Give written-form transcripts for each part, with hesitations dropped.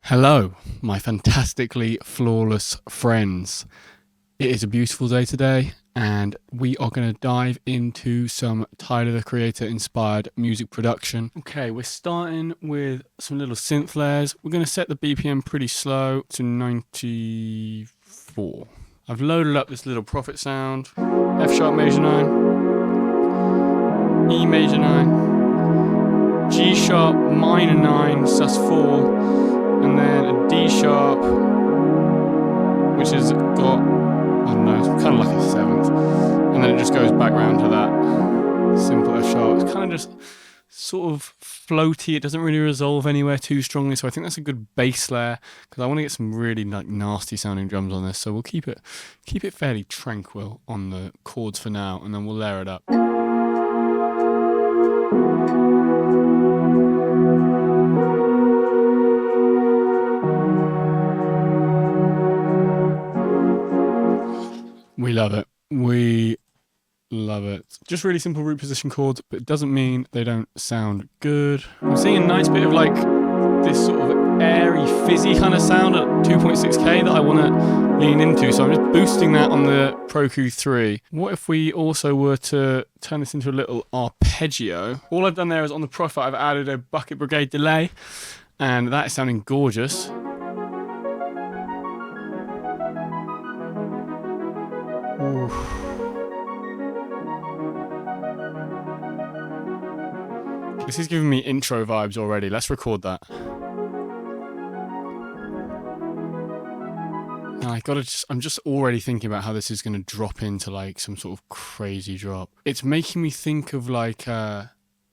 Hello, my fantastically flawless friends. It is a beautiful day today, and we are going to dive into some Tyler the Creator inspired music production. Okay, we're starting with some little synth layers. We're going to set the BPM pretty slow to 94. I've loaded up this little Prophet sound. F sharp major 9, E major 9, G sharp minor 9, sus 4. And then a D sharp, which has got, I don't know, it's kind of like a 7th. And then it just goes back round to that simple F sharp. It's kind of just sort of floaty. It doesn't really resolve anywhere too strongly. So I think that's a good bass layer because I want to get some really like nasty sounding drums on this. So we'll keep it fairly tranquil on the chords for now, and then we'll layer it up. We love it. We love it. Just really simple root position chords, but it doesn't mean they don't sound good. I'm seeing a nice bit of like this sort of airy, fizzy kind of sound at 2.6K that I want to lean into. So I'm just boosting that on the Pro Q3. What if we also were to turn this into a little arpeggio? All I've done there is on the Prophet, I've added a Bucket Brigade delay, and that is sounding gorgeous. Oof. This is giving me intro vibes already. Let's record that. Now I'm just already thinking about how this is going to drop into like some sort of crazy drop. It's making me think of like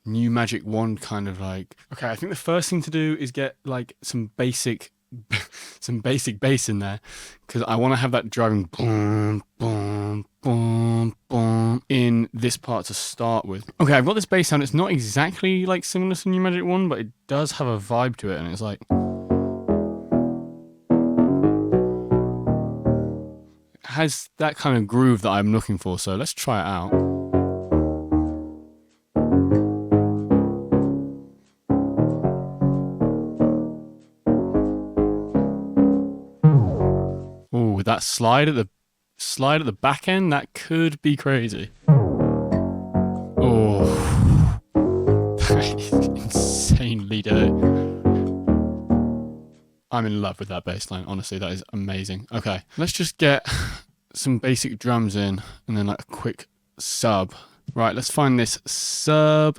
New Magic Wand kind of like. Okay, I think the first thing to do is get like some basic bass in there, because I want to have that driving boom, boom, boom, boom in this part to start with. Okay, I've got this bass sound. It's not exactly like similar to New Magic One, but it does have a vibe to it, and it's like it has that kind of groove that I'm looking for. So let's try it out. Ooh, that slide at the back end, that could be crazy. Oh, that is insanely dope. I'm in love with that bass line. Honestly, that is amazing. Okay, let's just get some basic drums in, and then like a quick sub. Right, let's find this sub.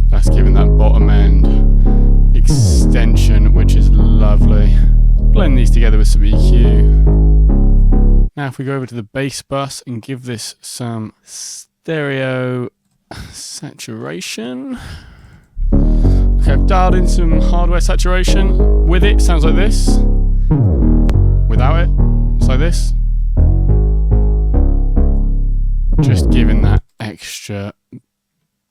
That's giving that bottom end extension, which is lovely. Blend these together with some EQ. Now if we go over to the bass bus and give this some stereo saturation. Okay, I've dialed in some hardware saturation. With it, sounds like this. Without it, it's like this. Just giving that extra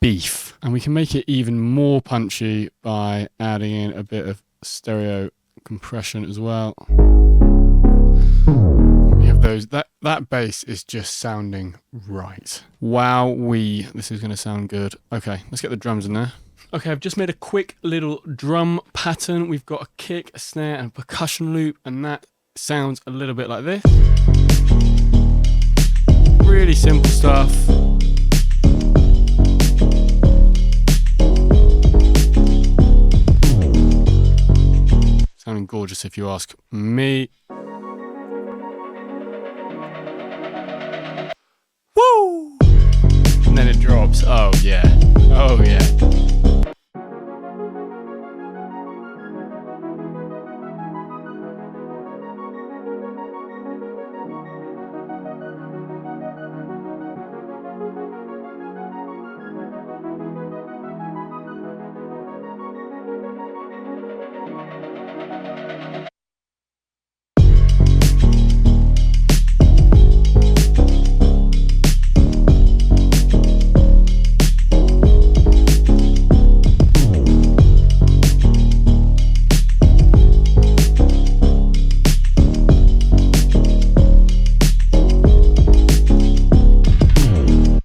beef. And we can make it even more punchy by adding in a bit of stereo compression as well. We have those. That bass is just sounding right. Wowee, this is going to sound good. Okay, let's get the drums in there. Okay, I've just made a quick little drum pattern. We've got a kick, a snare, and a percussion loop, and that sounds a little bit like this. Really simple stuff. Sounding gorgeous if you ask me. Woo! And then it drops. Oh yeah. Oh yeah.